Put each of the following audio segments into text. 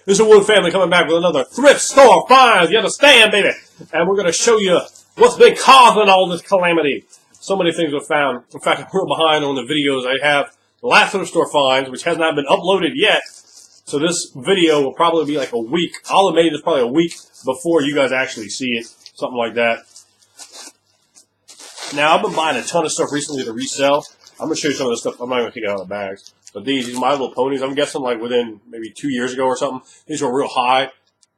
This is Wood Family coming back with another thrift store finds. You understand, baby? And we're going to show you what's been causing all this calamity. So many things were found. In fact, I'm real behind on the videos. I have the last thrift store finds, which has not been uploaded yet. So this video will probably be like a week. I'll have made this probably a week before you guys actually see it. Something like that. Now, I've been buying a ton of stuff recently to resell. I'm going to show you some of this stuff. I'm not going to take it out of the bags. But these My Little Ponies, I'm guessing like within maybe 2 years ago or something, these were real high.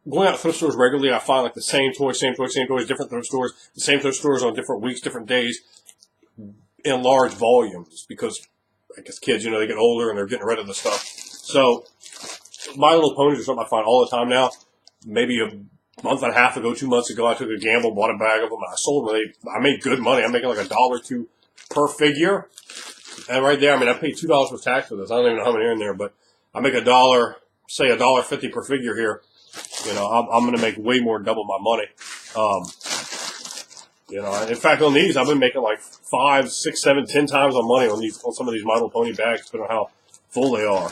Going out to thrift stores regularly, I find like the same toys, different thrift stores, the same thrift stores on different weeks, different days, in large volumes. Because, I guess kids, you know, they get older and they're getting rid of the stuff. So, My Little Ponies are something I find all the time now. Maybe a month and a half ago, 2 months ago, I took a gamble, bought a bag of them, and I sold them. I made good money. I'm making like $1 or $2 per figure. And right there, I mean, I paid $2 for tax for this. I don't even know how many are in there, but I make $1, say $1.50 per figure here. You know, I'm going to make way more than double my money. You know, in fact, on these, I've been making like 5, 6, 7, 10 times my money on some of these My Little Pony bags, depending on how full they are.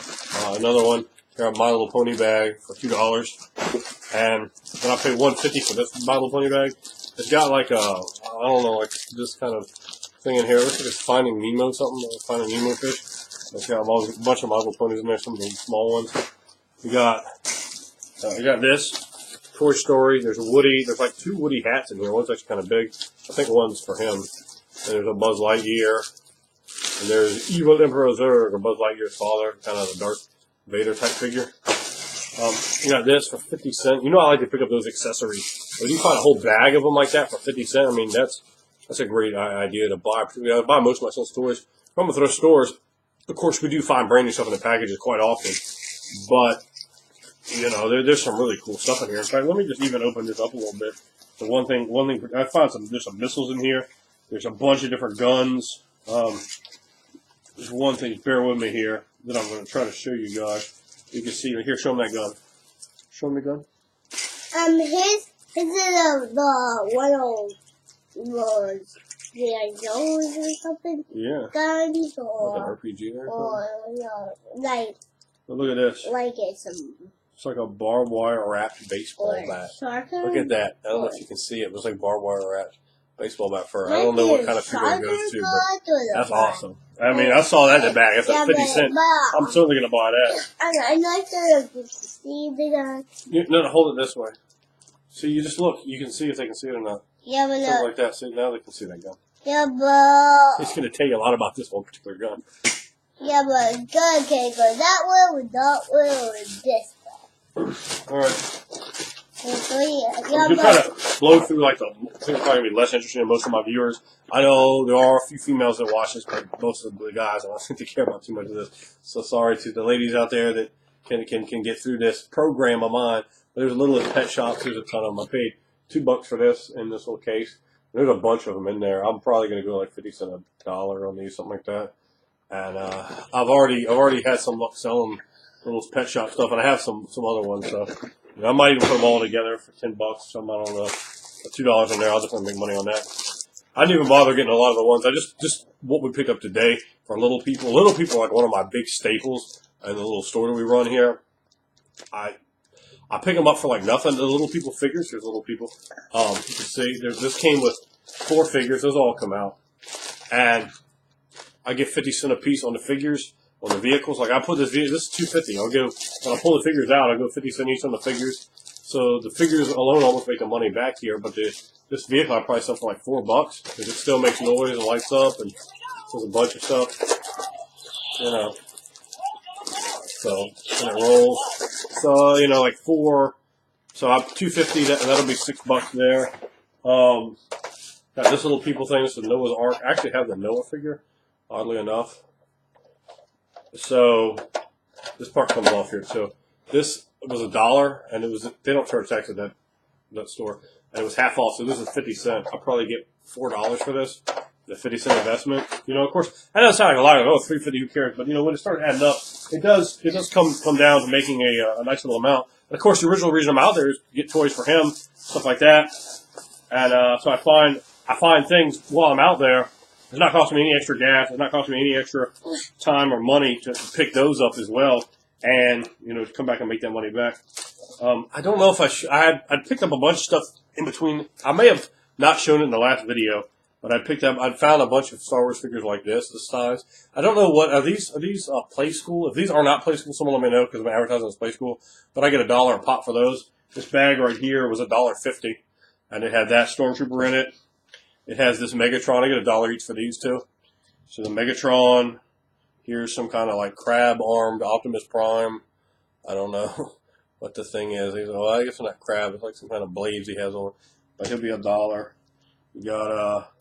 Another one, here, a My Little Pony bag for $2, and then I paid $1.50 for this My Little Pony bag. It's got like I don't know, like this kind of thing in here. It looks like it's Finding Nemo something, Finding Nemo fish. It's got a bunch of My Little Ponies in there, some of the small ones. We got this Toy Story. There's a Woody. There's like 2 Woody hats in here. One's actually kind of big. I think one's for him. And there's a Buzz Lightyear. And there's Evil Emperor Zurg, or Buzz Lightyear's father, kind of a Darth Vader type figure. You got this for 50 cents. You know I like to pick up those accessories. When you find a whole bag of them like that for 50 cents, I mean, that's a great idea to buy. I buy most of my son's toys from the thrift stores. Of course, we do find brand new stuff in the packages quite often. But, you know, there's some really cool stuff in here. In fact, let me just even open this up a little bit. So one thing, I found there's some missiles in here. There's a bunch of different guns. There's one thing, bear with me here, that I'm going to try to show you guys. You can see, here, show them that gun. Show them the gun. His is the one of those, Zoids or something. Yeah. Guns or like an RPG or something. Like. But look at this. Like it's like a barbed wire wrapped baseball bat. Look at that. I don't know if you can see it. It was like barbed wire wrapped baseball bat fur. I don't know what kind of figure it goes to, but that's awesome. I mean, I saw that in the bag. It's like 50 cents. I'm certainly going to buy that. I like to see the gun. No, hold it this way. See, you just look. You can see if they can see it or not. Yeah, but something like that. See, now they can see that gun. Yeah, but it's going to tell you a lot about this one particular gun. Yeah, but gun can't go that way, with that way, or this way. All right. Yeah, I'm just kind of blow through like I think it's probably going to be less interesting than most of my viewers. I know there are a few females that watch this, but most of the guys, I don't think they care about too much of this. So sorry to the ladies out there that can get through this program of mine. But there's a Littlest Pet Shop. There's a ton of them. I paid $2 for this in this little case. There's a bunch of them in there. I'm probably going to go like 50 cents a dollar on these, something like that. And I've already had some luck selling Littlest Pet Shop stuff, and I have some other ones. So you know, I might even put them all together for $10. Some I don't know, $2 in there. I'll definitely make money on that. I didn't even bother getting a lot of the ones. I just what we pick up today for little people. Little people are like one of my big staples in the little store that we run here. I pick them up for like nothing. The little people figures. Here's little people. You can see this came with 4 figures. Those all come out, and I get 50 cents a piece on the figures, on the vehicles. Like I put this is $2.50. When I pull the figures out, I go 50 cents each on the figures. So the figures alone almost make the money back here. But this vehicle I probably sell for like $4 because it still makes noise and lights up and does a bunch of stuff. You know. So and it rolls. So you know, like 4. So I'm $2.50. That'll be $6 there. Got this little people thing. This is Noah's Ark. I actually have the Noah figure. Oddly enough. So this part comes off here. So this was $1, and they don't charge tax at that store, and it was half off. So this is 50 cents. I'll probably get $4 for this, the 50-cent investment. You know, of course, that doesn't sound like a lot. Like, $3.50, who cares? But you know, when it starts adding up, it does come down to making a nice little amount. And of course, the original reason I'm out there is to get toys for him, stuff like that. And so I find things while I'm out there. It's not costing me any extra gas. It's not costing me any extra time or money to pick those up as well. and come back and make that money back. I don't know if I picked up a bunch of stuff in between. I may have not shown it in the last video, but I found a bunch of Star Wars figures like this size. I don't know what are these Play School. If these are not Play School, someone let me know because I'm advertising as Play School. But I get $1 a pop for those. This bag right here was $1.50, and it had that Stormtrooper in it. It has this Megatron. I get $1 each for these two. So the Megatron. Here's some kind of like crab-armed Optimus Prime. I don't know what the thing is. He's I guess it's not crab. It's like some kind of blades he has on. But he'll be $1. You got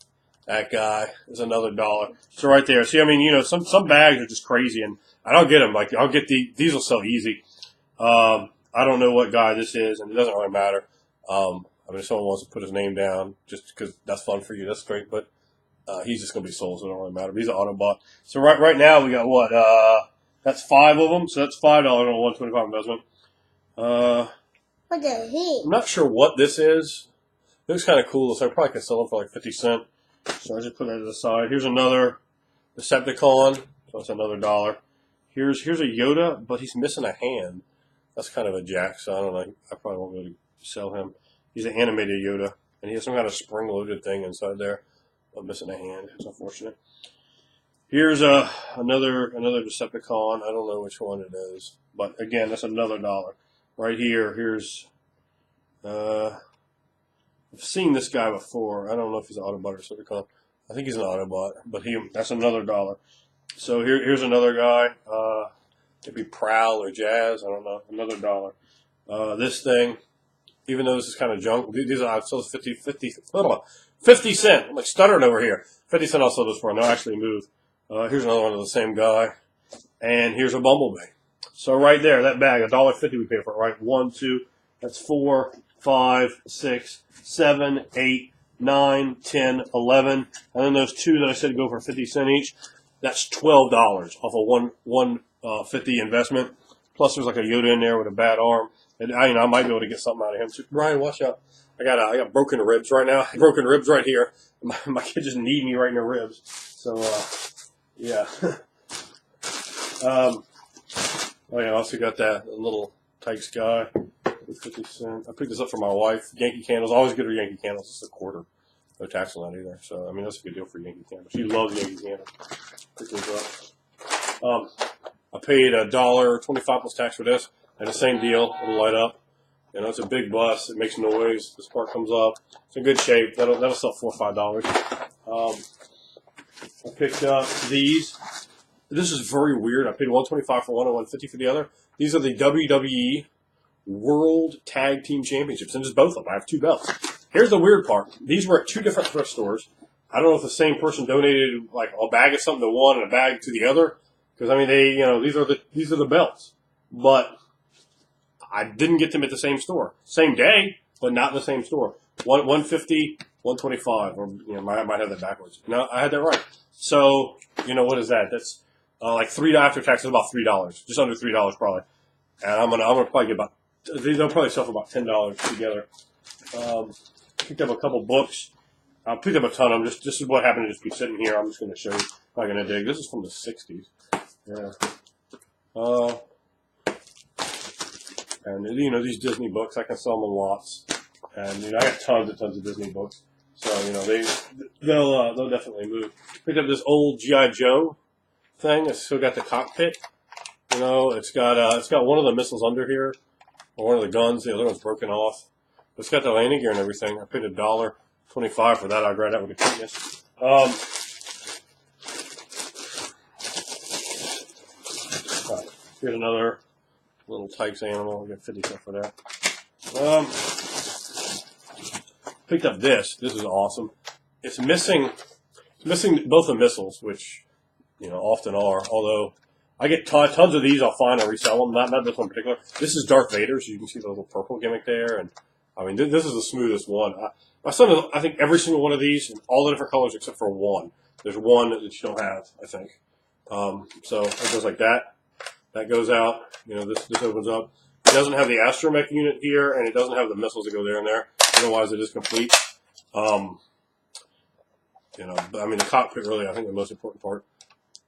that guy is another $1. So right there. See, I mean, some bags are just crazy, and I don't get them. Like I'll get these will sell easy. I don't know what guy this is, and it doesn't really matter. I mean, if someone wants to put his name down just because that's fun for you, that's great. But he's just going to be sold, so it don't really matter. But he's an Autobot. So right now we got what? That's 5 of them. So that's $5 on a 125 investment. What the heck? I'm not sure what this is. It looks kind of cool, so I probably could sell it for like 50 cents. So I just put that to the side. Here's another Decepticon. So that's another $1. Here's a Yoda, but he's missing a hand. That's kind of a jack, so I don't know. I probably won't be able to sell him. He's an animated Yoda, and he has some kind of spring-loaded thing inside there. I'm missing a hand. It's unfortunate. Here's another Decepticon. I don't know which one it is, but again, that's another $1. Right here. Here's I've seen this guy before. I don't know if he's an Autobot or Decepticon. I think he's an Autobot, but that's another $1. So here's another guy. It'd be Prowl or Jazz. I don't know. Another $1. This thing, even though this is kind of junk, these are still 50 cents. I'm like stuttering over here. 50 cents I'll sell this for. No, actually move. Here's another one of the same guy. And here's a Bumblebee. So right there, that bag, $1.50 we pay for it, right? 1, 2, that's 4, 5, 6, 7, 8, 9, 10, 11. And then those two that I said go for 50 cents each, that's $12 off a $1.50 investment. Plus there's like a Yoda in there with a bad arm. And I might be able to get something out of him too. Brian, watch out. I got broken ribs right now. Broken ribs right here. My kid just kneed me right in the ribs. So, yeah. I also got that little Tykes guy with 50 cents. I picked this up for my wife. Yankee Candles. Always get her Yankee Candles. It's a quarter. No tax on that either. So, I mean, that's a good deal for Yankee Candles. She loves Yankee Candles. Pick those up. I paid $1.25 plus tax for this. And the same deal. It'll light up. It's a big bus. It makes noise. The spark comes up. It's in good shape. That'll sell $4 or $5. I picked up these. This is very weird. I paid $125 for one and $150 for the other. These are the WWE World Tag Team Championships, and just both of them. I have 2 belts. Here's the weird part. These were at 2 different thrift stores. I don't know if the same person donated like a bag of something to one and a bag to the other, because I mean these are the belts, but I didn't get them at the same store. Same day, but not in the same store. $150, $125, or I might have that backwards. No, I had that right. So what is that? That's like $3 after tax. Is about $3, just under $3 probably. And I'm gonna probably get about. They'll probably sell for about $10 together. Picked up a couple books. I picked up a ton of them. This is what happened to just be sitting here. I'm just going to show you if I'm going to dig. This is from the 60s. Yeah. And these Disney books, I can sell them in lots. And I got tons of Disney books. So they'll definitely move. Picked up this old G.I. Joe thing. It's still got the cockpit. It's got one of the missiles under here, or one of the guns. The other one's broken off. It's got the landing gear and everything. I paid $1.25 for that. I'd grab that with a quickness. Here's another little Tykes animal. I got 50 cents for that. Picked up this. This is awesome. It's missing both the missiles, which often are. Although I get tons of these, I'll find and resell them. Not this one in particular. This is Darth Vader, so you can see the little purple gimmick there. And I mean, this is the smoothest one. My son has, I think, every single one of these in all the different colors except for one. There's one that you don't have, I think. So it goes like that. That goes out. This opens up. It doesn't have the astromech unit here, and it doesn't have the missiles that go there and there. Otherwise, it is complete. But I mean, the cockpit really, I think, the most important part.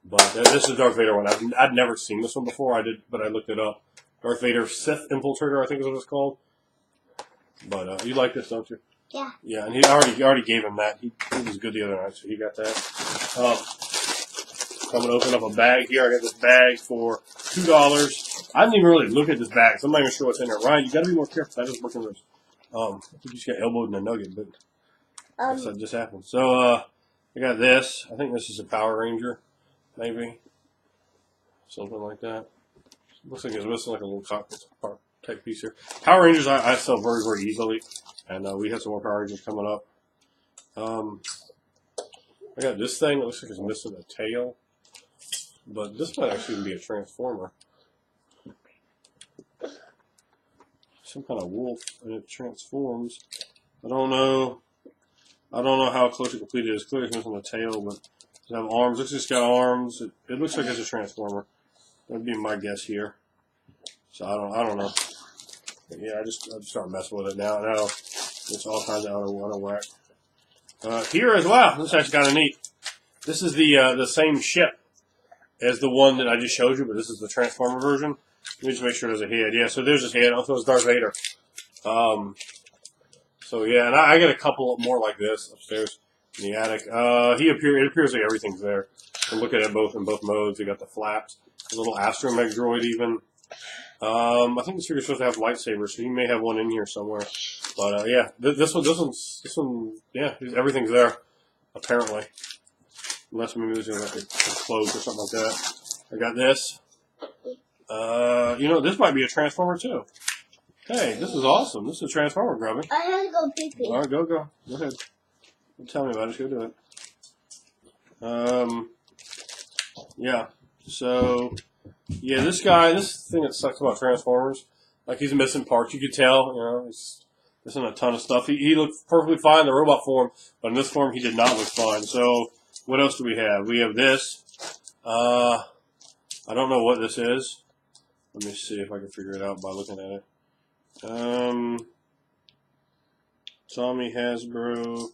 But this is the Darth Vader one. I'd never seen this one before. I did, but I looked it up. Darth Vader Sith Infiltrator, I think is what it's called. But you like this, don't you? Yeah. Yeah, and he already gave him that. He was good the other night, so he got that. I'm gonna open up a bag here. I got this bag for $2. I didn't even really look at this bag, so I'm not even sure what's in there. Ryan, you gotta be more careful. That is working with. I think you just got elbowed in a nugget, but that just happened. So I got this. I think this is a Power Ranger, maybe something like that. Looks like it's missing like a little cockpit part type piece here. Power Rangers I sell very, very easily, and we have some more Power Rangers coming up. I got this thing. It looks like it's missing a tail, but this might actually even be a Transformer. Some kind of wolf, and it transforms. I don't know how close to complete it is. Clearly it's missing a tail, but it have arms. Looks like it's got arms. It looks like it's a Transformer. That'd be my guess here. So I don't know. But yeah, I just start messing with it now. Now it's all kinds of out of whack. Here as well. This is actually kind of neat. This is the same ship as the one that I just showed you, but this is the Transformer version. Let me just make sure there's a head. Yeah, so there's his head. Also, it's Darth Vader. So yeah, and I got a couple more like this upstairs in the attic. It appears like everything's there. I'm looking at both in both modes. You got the flaps, a little astromech droid even. I think this figure's supposed to have lightsabers, so he may have one in here somewhere. But yeah, this one, yeah, everything's there apparently. Unless maybe there's like a clothes or something like that. I got this. This might be a Transformer too. Hey, this is awesome. This is a Transformer, Grubby. I had to go pee-pee. All right, go. Go ahead. Don't tell me about it. Just go do it. Yeah. So, yeah, this thing that sucks about Transformers, like he's missing parts. You could tell, he's missing a ton of stuff. He looked perfectly fine in the robot form, but in this form he did not look fine. So, what else do we have? We have this. I don't know what this is. Let me see if I can figure it out by looking at it. Tommy Hasbro.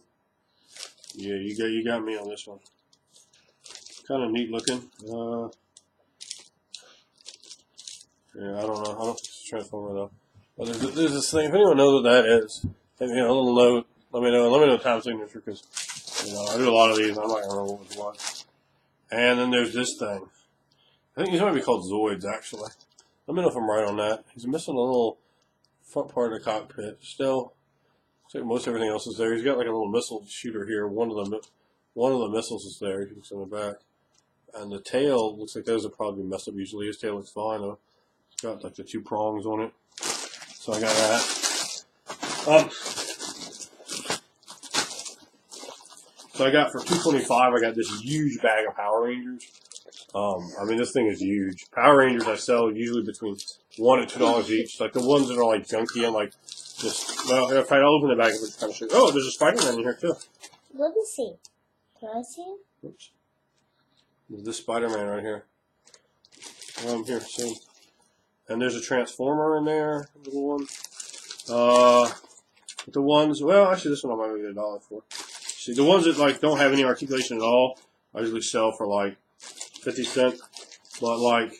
Yeah, you got me on this one. Kind of neat looking. Yeah, I don't know. I don't think it's a Transformer though. But there's this thing. If anyone knows what that is, send me a little note. Let me know. Let me know the time signature because I do a lot of these. And I'm not gonna remember what was what. And then there's this thing. I think these might be called Zoids actually. Let me know if I'm right on that. He's missing a little front part of the cockpit. Still, looks like most everything else is there. He's got like a little missile shooter here. One of the missiles is there. You can see in the back. And the tail looks like those are probably messed up. Usually his tail looks fine though. It's got like the 2 prongs on it. So I got that. So I got for $2.25. I got this huge bag of Power Rangers. I mean, this thing is huge. Power Rangers I sell usually between $1 and $2 each. Like the ones that are like junky and like if I open the bag, it would kind of show. Oh, there's a Spider-Man in here too. Let me see. Can I see him? Oops. There's this Spider-Man right here. Here, see. And there's a Transformer in there, a little one. The ones, well, actually, this one I might get $1 for. See, the ones that like don't have any articulation at all, I usually sell for like 50 cents. But like,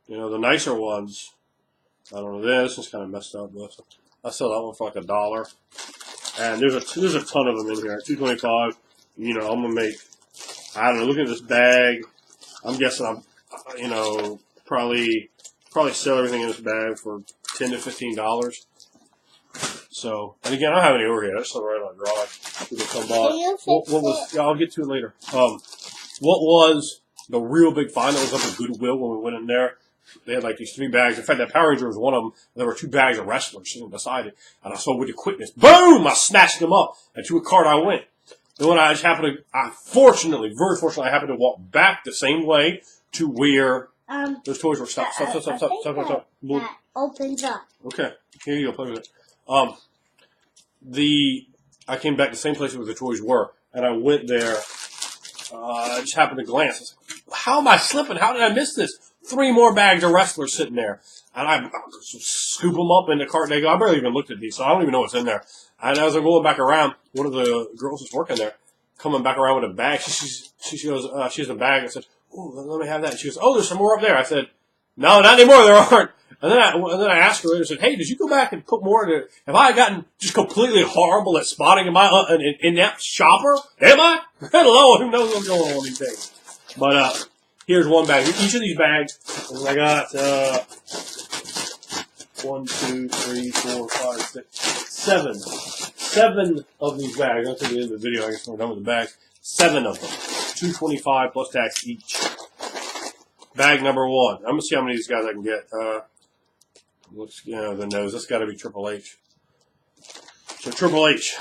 the nicer ones, I don't know. This one's kind of messed up, but I sell that one for like $1. And there's a ton of them in here. $2.25. I'm gonna make. I don't know. Look at this bag. I'm guessing probably sell everything in this bag for $10 to $15. So, and again, I don't have any overhead. I just right on the garage. People come by. What was? Yeah, I'll get to it later. What was the real big find that was up at Goodwill when we went in there? They had like these 3 bags. In fact, that Power Ranger was one of them. There were 2 bags of wrestlers sitting beside it. And I saw with the quickness, boom! I snatched them up. And to a cart I went. Then when I just happened to, very fortunately, I happened to walk back the same way to where those toys were. Stop. That opens up. Okay. Here you go. Play with it. I came back the same place where the toys were. And I went there. I just happened to glance. I was like, how am I slipping? How did I miss this? 3 more bags of wrestlers sitting there. And I scoop them up in the cart. They go, I barely even looked at these, so I don't even know what's in there. And as I'm going back around, one of the girls that's working there, coming back around with a bag, she goes, she has a bag and says, "Ooh, let me have that." And she goes, "Oh, there's some more up there." I said, "No, not anymore. There aren't." And then I asked her later. I said, "Hey, did you go back and put more in there? Have I gotten just completely horrible at spotting an inept shopper? Am I? Hello, who knows what's going on these days?" But here's one bag. Each of these bags, and I got 1, 2, 3, 4, 5, 6, 7. 7 of these bags. I'll take the end of the video. I guess when we're done with the bags. 7 of them. $2.25 plus tax each. Bag number 1. I'm gonna see how many of these guys I can get. Looks, the nose. That's got to be Triple H. So Triple H,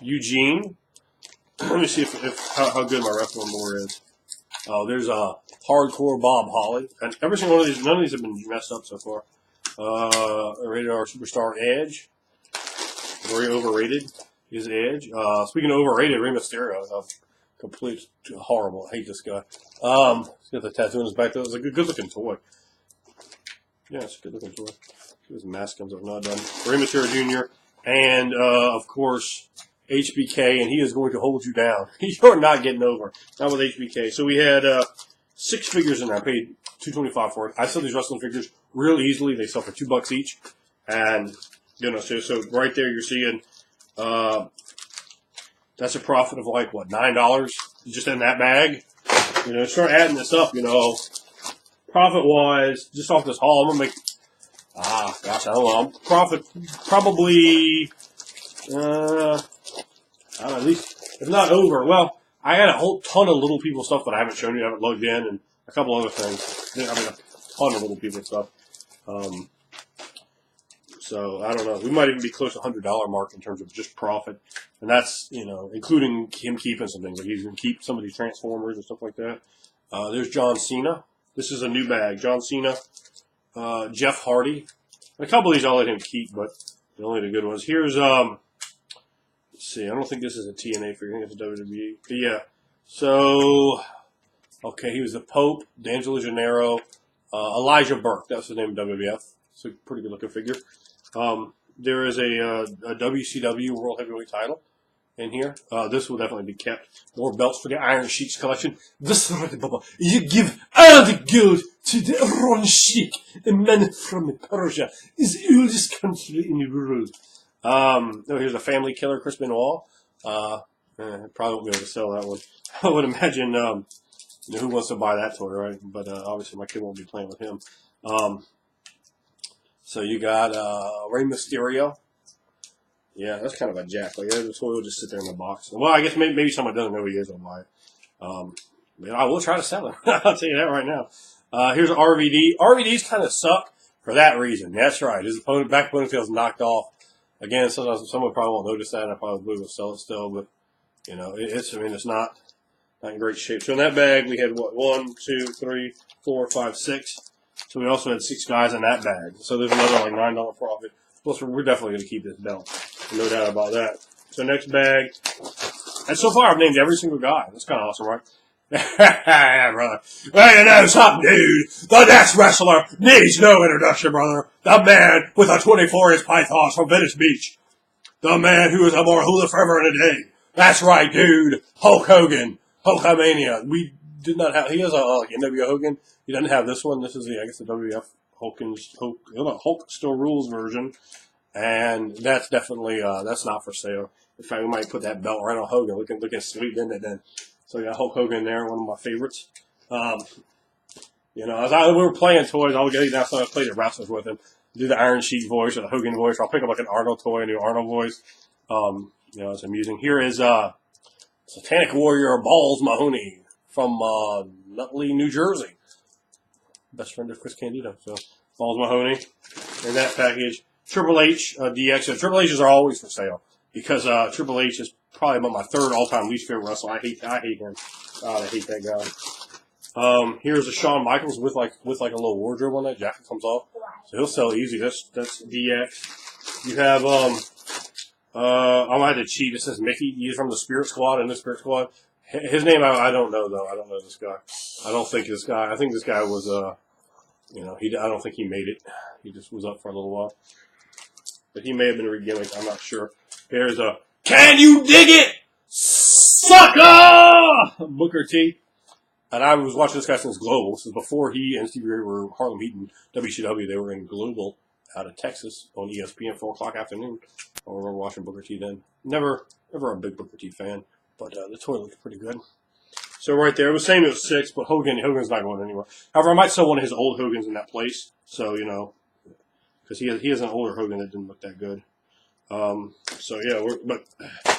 Eugene. Let me see how good my wrestling board is. Oh, there's a hardcore Bob Holly, and every single one of these. None of these have been messed up so far. Rated R Superstar Edge. Very overrated is Edge. Speaking of overrated, Rey Mysterio. Complete horrible. I hate this guy. He's got the tattoo on his back. That was a good looking toy. Yeah, it's a good looking toy. His mask comes up, not done. Rey Mysterio Jr. And of course HBK, and he is going to hold you down. You're not getting over. Not with HBK. So we had 6 figures in there. I paid $2.25 for it. I sell these wrestling figures real easily. They sell for $2 each, and so right there you're seeing that's a profit of like what, $9 just in that bag. Start adding this up. Profit wise, just off this haul, I'm gonna make I don't know. Profit probably I don't know, at least if not over. Well, I had a whole ton of Little People stuff that I haven't shown you, I haven't logged in, and a couple other things. I mean, a ton of Little People stuff. So I don't know. We might even be close to $100 mark in terms of just profit, and that's including him keeping some things. Like he's gonna keep some of these Transformers and stuff like that. There's John Cena. This is a new bag. John Cena, Jeff Hardy. And a couple of these I'll let him keep, but they're only the good ones. Here's let's see. I don't think this is a TNA figure. I think it's a WWE. But yeah. So okay, he was the Pope, D'Angelo Gennaro, Elijah Burke. That's his name in WWF. It's a pretty good looking figure. There is a WCW World Heavyweight title in here. This will definitely be kept. More belts for the Iron Sheik's collection. This right, Bubba. You give all the gold to the Iron Sheik, a man from Persia, is the oldest country in the world. Here's a family killer, Chris Benoit. Probably won't be able to sell that one. I would imagine, who wants to buy that toy, right? But obviously my kid won't be playing with him. So you got Rey Mysterio. Yeah, that's kind of a jack. Like, the toy will just sit there in the box. Well, I guess maybe someone doesn't know who he is will buy it. But I will try to sell it. I'll tell you that right now. Here's an RVD. RVDs kind of suck for that reason. That's right. His back ponytail's knocked off. Again, sometimes someone probably won't notice that. I probably will sell it still, but it's not in great shape. So in that bag, we had what, 1, 2, 3, 4, 5, 6. So we also had 6 guys in that bag. So there's another like $9 profit. Plus, we're definitely going to keep this belt. No doubt about that. So next bag. And so far, I've named every single guy. That's kind of awesome, right? Yeah, brother. Well, you know something, dude. The next wrestler needs no introduction, brother. The man with a 24-inch python from Venice Beach. The man who is a more hula forever in a day. That's right, dude. Hulk Hogan. Hulkamania. We did not have. He has a NWO Hogan. He doesn't have this one. This is the WWF Hulk Still Rules version, and that's definitely that's not for sale. In fact, we might put that belt right on Hogan. Looking sweet, isn't it? Then, so we got Hulk Hogan there, one of my favorites. As we were playing toys, I'll get down. So I play the wrestlers with him, do the Iron Sheik voice or the Hogan voice. Or I'll pick up like an Arnold toy and do Arnold voice. It's amusing. Here is Satanic Warrior Balls Mahoney from Nutley, New Jersey. Best friend of Chris Candido. So Balls Mahoney in that package. Triple H DX. So Triple H's are always for sale because Triple H is probably about my 3rd all-time least favorite wrestler. I hate him. God, I hate that guy. Here's a Shawn Michaels with like a little wardrobe on that. Jacket comes off, so he'll sell easy. That's DX. You have I'm gonna have to cheat. It says Mickey. He's from the Spirit Squad and the Spirit Squad. His name I don't know though. I don't know this guy. I don't think this guy. I think this guy was I don't think he made it. He just was up for a little while. But he may have been re-gimmicked. I'm not sure. Here's a Can You Dig It, Sucker? Booker T. And I was watching this guy since Global. This is before he and Stevie Ray were Harlem Heat and WCW. They were in Global out of Texas on ESPN, 4 o'clock afternoon. I remember watching Booker T then. Never a big Booker T fan, but the toy looked pretty good. So right there, it was saying it was 6, but Hogan's not going anywhere. However, I might sell one of his old Hogans in that place. So, you know, because he has an older Hogan that didn't look that good. So yeah, but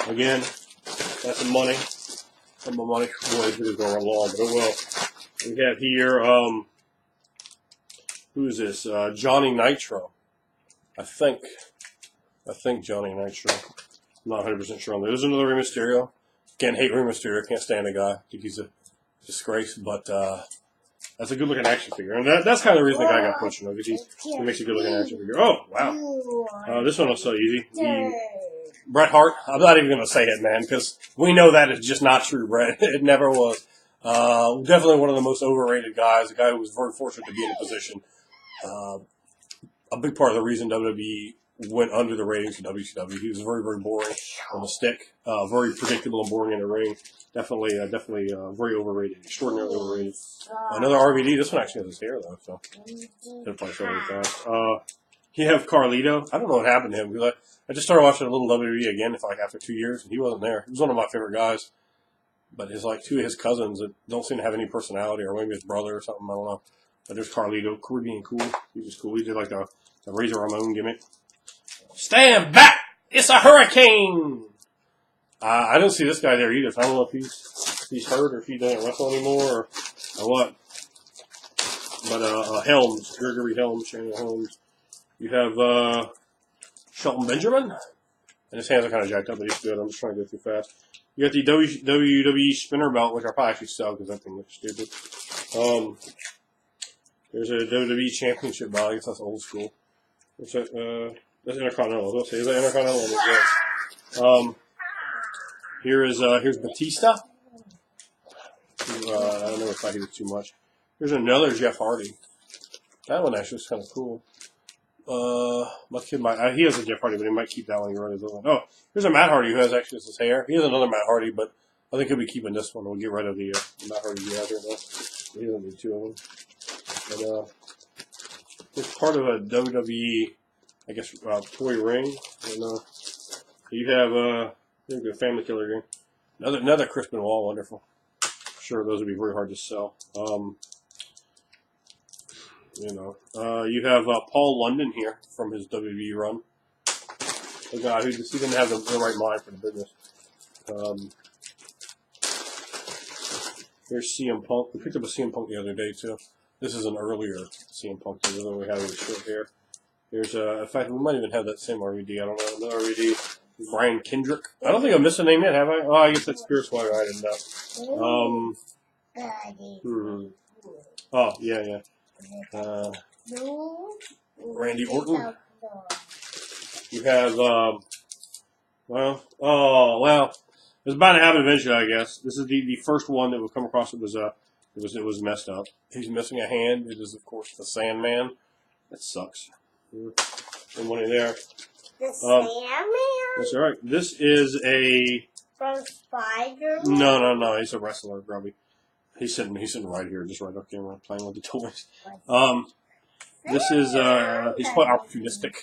again, that's some money. Some of my money. Boy, this is going long, but it will. We have here, who is this? Johnny Nitro. I think Johnny Nitro. I'm not 100% sure on that. There's another Rey Mysterio. Can't hate Rey Mysterio. Can't stand the guy. I think he's a disgrace, but that's a good-looking action figure. And that's kind of the reason the guy got pushed, you know, because he makes a good-looking action figure. Oh, wow. This one was so easy. Bret Hart. I'm not even going to say it, man, because we know that is just not true, Bret. It never was. Definitely one of the most overrated guys. A guy who was very fortunate to be in a position. A big part of the reason WWE went under the ratings in WCW. He was very, very boring on the stick. Very predictable and boring in the ring. Definitely very overrated. Extraordinarily overrated. Another RVD. This one actually has his hair, though, so it'll probably show really fast. You have Carlito. I don't know what happened to him, because I just started watching a little WWE again after 2 years, and he wasn't there. He was one of my favorite guys. But his two of his cousins that don't seem to have any personality, or maybe his brother or something, I don't know. But there's Carlito, Caribbean cool. He was cool. He did like a Razor Ramon gimmick. Stand back! It's a hurricane! I don't see this guy there either. So I don't know if he's hurt or if he doesn't wrestle anymore or what. But Helms, Gregory Helms, Shannon Helms. You have Shelton Benjamin. And his hands are kind of jacked up, but he's good. I'm just trying to go too fast. You got the WWE spinner belt, which I'll probably actually sell because that thing looks stupid. There's a WWE Championship belt. I guess that's old school. What's that? That's Intercontinental. Let's say, is that Intercontinental? Here's Batista. I don't know if I hear too much. Here's another Jeff Hardy. That one actually is kind of cool. My kid he has a Jeff Hardy, but he might keep that one and get rid of this one. Oh, here's a Matt Hardy who has actually his hair. He has another Matt Hardy, but I think he'll be keeping this one. We'll get rid of the Matt Hardy he has here now. He doesn't need 2 of them. But it's part of a WWE, I guess, toy ring. And you have there's a Family Killer game. Another Chris Benoit, wonderful. Sure, those would be very hard to sell. You have Paul London here from his WWE run. A guy who just didn't have the right mind for the business. Here's CM Punk. We picked up a CM Punk the other day, too. This is an earlier CM Punk than we have with short hair. There's, in fact, we might even have that same RVD. I don't know. Another RVD. Brian Kendrick. I don't think I missed a name yet, have I? Oh, I guess that's Spears Squire. I didn't know. Oh, yeah. Randy Orton. You have, it's bound to happen eventually, I guess. This is the first one that we've come across that was messed up. He's missing a hand. It is, of course, the Sandman. That sucks. And one in there. The Sandman? That's all right. This is a... From Spider-Man? No. He's a wrestler, probably. He's sitting right here, just right off camera, playing with the toys. This is, he's quite opportunistic.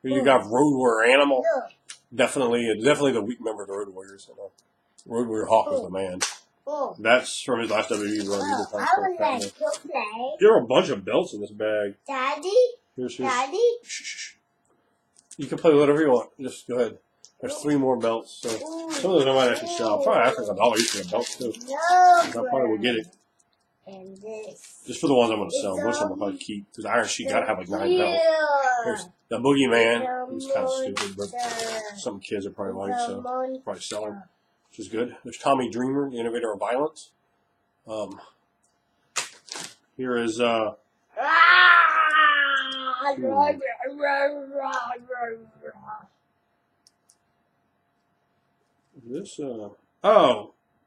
You got Road Warrior Animal. Definitely the weak member of the Road Warriors. Road Warrior Hawk was the man. That's from his last WWE run. There are a bunch of belts in this bag. Daddy? Daddy? Shh. You can play whatever you want. Just go ahead. There's 3 more belts. So some of those I might actually sell. I'll probably ask for $1 each for a belt, too. I probably will get it. And this. Just for the ones I'm going to sell. Most of them I'll probably keep. Because Iron Sheik got to have 9 belts. There's the Boogeyman. He was kind of stupid, but some kids are probably like, so probably sell him, which is good. There's Tommy Dreamer, the innovator of violence. Here is this.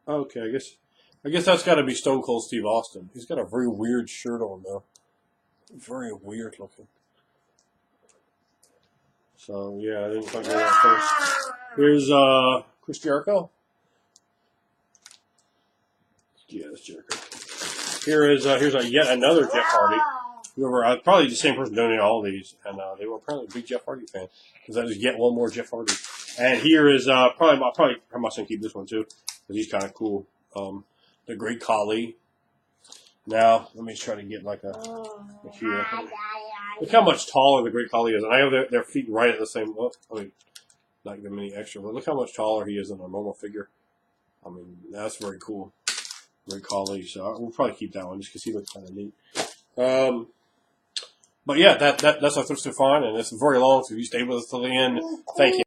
Okay. I guess that's got to be Stone Cold Steve Austin. He's got a very weird shirt on though. Very weird looking. So yeah, I didn't quite get that first. Here's Chris Jericho. Yeah, that's Jericho. here's yet another Jeff Hardy. Whoever, probably the same person donated all of these, and they were apparently a big Jeff Hardy fan because I just get one more Jeff Hardy. And here is probably I'm going to keep this one too because he's kind of cool. The Great Collie. Now let me try to get like a here. Look how much taller the Great Collie is, and I have their feet right at the same. Well, I mean, not giving any extra, but look how much taller he is than a normal figure. I mean, that's very cool. Great Collie. So we'll probably keep that one just because he looks kind of neat. But yeah, that's our thrift store find, and it's very long, so if you stay with us till the end, thank you.